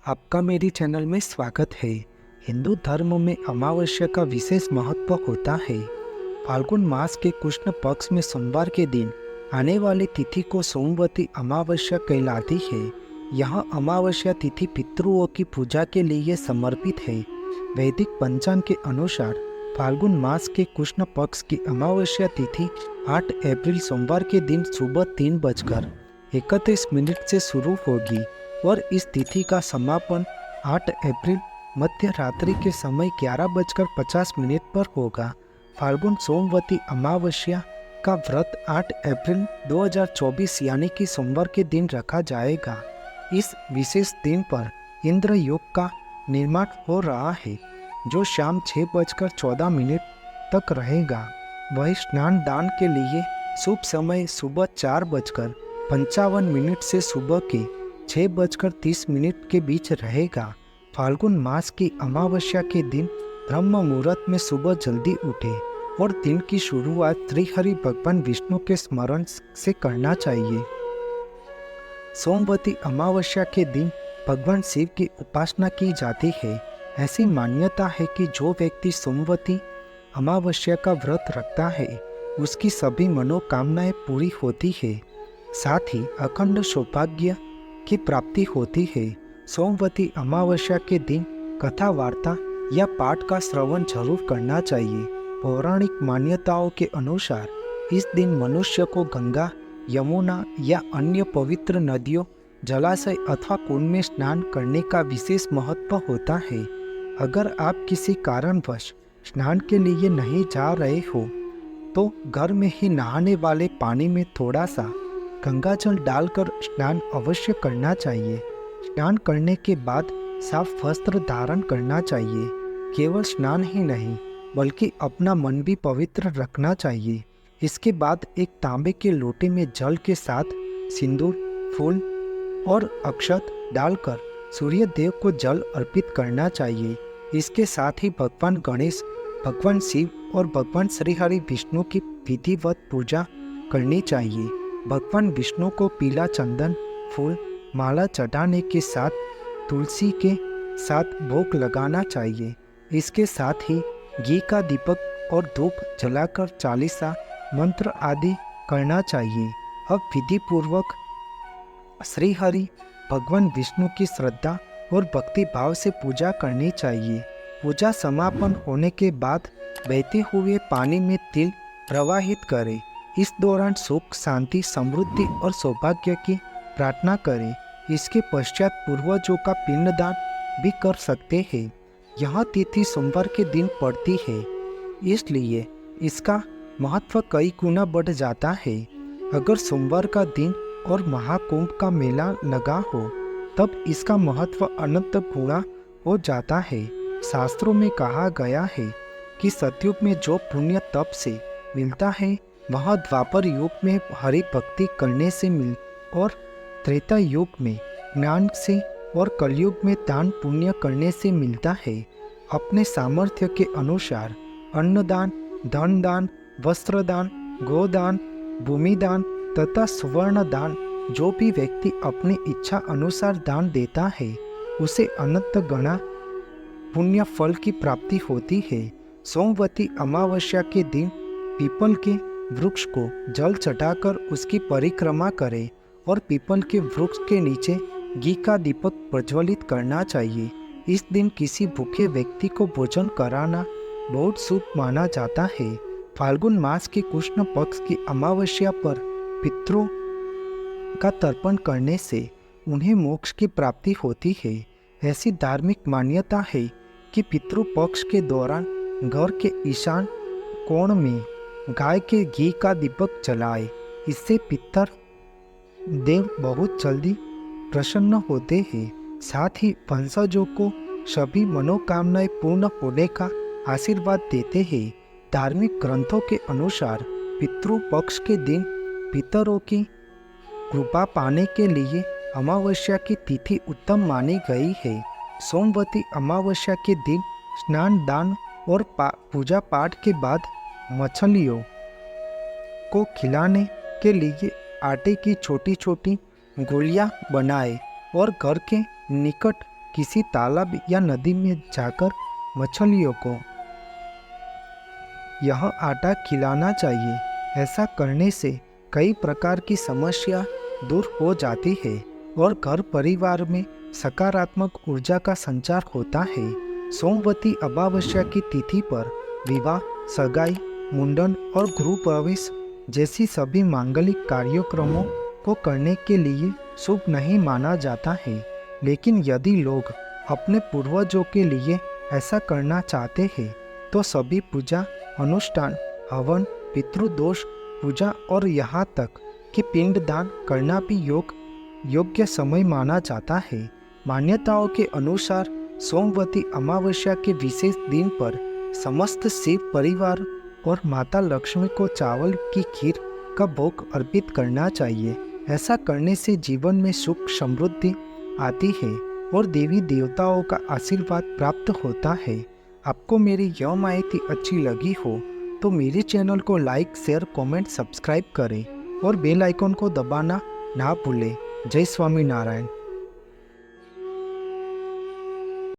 आपका मेरी चैनल में स्वागत है। हिंदू धर्म में अमावस्या का विशेष महत्व होता है। फाल्गुन मास के कृष्ण पक्ष में सोमवार के दिन आने वाली तिथि को सोमवती अमावस्या कहलाती है। यह अमावस्या तिथि पितृओं की पूजा के लिए समर्पित है। वैदिक पंचांग के अनुसार फाल्गुन मास के कृष्ण पक्ष की अमावस्या तिथि 8 अप्रैल सोमवार के दिन सुबह 3:31 से शुरू होगी और इस तिथि का समापन 8 अप्रैल मध्य रात्रि के समय 11:50 पर होगा। फाल्गुन सोमवती अमावस्या का व्रत 8 अप्रैल 2024 यानी कि सोमवार के दिन रखा जाएगा। इस विशेष दिन पर इंद्र योग का निर्माण हो रहा है, जो शाम 6:14 तक रहेगा। वही स्नान दान के लिए शुभ समय सुबह 4:55 से सुबह के 6:30 के बीच रहेगा। फाल्गुन मास की अमावस्या के दिन ब्रह्म मुहूर्त में सुबह जल्दी उठे और दिन की शुरुआत श्रीहरि भगवान विष्णु के स्मरण से करना चाहिए। सोमवती अमावस्या के दिन भगवान शिव की उपासना की जाती है। ऐसी मान्यता है कि जो व्यक्ति सोमवती अमावस्या का व्रत रखता है, उसकी सभी मनोकामनाएं पूरी होती है, साथ ही अखंड सौभाग्य की प्राप्ति होती है। सोमवती अमावस्या के दिन कथा वार्ता या पाठ का श्रवण जरूर करना चाहिए। पौराणिक मान्यताओं के अनुसार इस दिन मनुष्य को गंगा, यमुना या अन्य पवित्र नदियों, जलाशय अथवा कुंड में स्नान करने का विशेष महत्व होता है। अगर आप किसी कारणवश स्नान के लिए नहीं जा रहे हो तो घर में ही नहाने वाले पानी में थोड़ा सा गंगाजल डालकर स्नान अवश्य करना चाहिए। स्नान करने के बाद साफ वस्त्र धारण करना चाहिए। केवल स्नान ही नहीं बल्कि अपना मन भी पवित्र रखना चाहिए। इसके बाद एक तांबे के लोटे में जल के साथ सिंदूर, फूल और अक्षत डालकर सूर्य देव को जल अर्पित करना चाहिए। इसके साथ ही भगवान गणेश, भगवान शिव और भगवान श्रीहरि विष्णु की विधिवत पूजा करनी चाहिए। भगवान विष्णु को पीला चंदन, फूल, माला चढ़ाने के साथ तुलसी के साथ भोग लगाना चाहिए। इसके साथ ही घी का दीपक और धूप जलाकर चालीसा, मंत्र आदि करना चाहिए। अब विधि पूर्वक श्रीहरि भगवान विष्णु की श्रद्धा और भक्ति भाव से पूजा करनी चाहिए। पूजा समापन होने के बाद बहते हुए पानी में तिल प्रवाहित करें। इस दौरान सुख, शांति, समृद्धि और सौभाग्य की प्रार्थना करें। इसके पश्चात पूर्वजों का पिंडदान भी कर सकते हैं। यह तिथि सोमवार के दिन पड़ती है, इसलिए इसका महत्व कई गुना बढ़ जाता है। अगर सोमवार का दिन और महाकुंभ का मेला लगा हो तब इसका महत्व अनंत गुना हो जाता है। शास्त्रों में कहा गया है कि सतयुग में जो पुण्य तप से मिलता है वह द्वापर युग में हरि भक्ति करने से मिल और त्रेता युग में ज्ञान से और कलयुग में दान पुण्य करने से मिलता है। अपने सामर्थ्य के अनुसार अन्नदान, धन दान, वस्त्र दान, गोदान, भूमिदान तथा स्वर्ण दान जो भी व्यक्ति अपनी इच्छा अनुसार दान देता है, उसे अनंत गणा पुण्य फल की प्राप्ति होती है। सोमवती अमावस्या के दिन पीपल के वृक्ष को जल चढ़ाकर उसकी परिक्रमा करें और पीपल के वृक्ष के नीचे घी का दीपक प्रज्वलित करना चाहिए। इस दिन किसी भूखे व्यक्ति को भोजन कराना बहुत शुभ माना जाता है। फाल्गुन मास के कृष्ण पक्ष की अमावस्या पर पितरों का तर्पण करने से उन्हें मोक्ष की प्राप्ति होती है। ऐसी धार्मिक मान्यता है कि पितृ पक्ष के दौरान घर के ईशान कोण में गाय के घी का दीपक जलाए। इससे पितर देव बहुत जल्दी प्रसन्न होते हैं। साथ ही वंशजों को सभी मनोकामनाएं पूर्ण होने का आशीर्वाद देते हैं। धार्मिक ग्रंथों के अनुसार पितृ पक्ष के दिन पितरों की कृपा पाने के लिए अमावस्या की तिथि उत्तम मानी गई है। सोमवती अमावस्या के दिन स्नान दान और पूजा पाठ के बाद मछलियों को खिलाने के लिए आटे की छोटी छोटी गोलियां बनाएं और घर के निकट किसी तालाब या नदी में जाकर मछलियों को यह आटा खिलाना चाहिए। ऐसा करने से कई प्रकार की समस्या दूर हो जाती है और घर परिवार में सकारात्मक ऊर्जा का संचार होता है। सोमवती अमावस्या की तिथि पर विवाह, सगाई, मुंडन और गृह प्रवेश जैसी सभी मांगलिक कार्यक्रमों को करने के लिए शुभ नहीं माना जाता है। लेकिन यदि लोग अपने पूर्वजों के लिए ऐसा करना चाहते हैं तो सभी पूजा अनुष्ठान, हवन, पितृदोष पूजा और यहाँ तक कि पिंडदान करना भी योग्य समय माना जाता है। मान्यताओं के अनुसार सोमवती अमावस्या के विशेष दिन पर समस्त शिव परिवार और माता लक्ष्मी को चावल की खीर का भोग अर्पित करना चाहिए। ऐसा करने से जीवन में सुख समृद्धि आती है और देवी देवताओं का आशीर्वाद प्राप्त होता है। आपको मेरी यह माहिती अच्छी लगी हो तो मेरे चैनल को लाइक, शेयर, कमेंट, सब्सक्राइब करें और बेल आइकन को दबाना ना भूलें। जय स्वामी नारायण।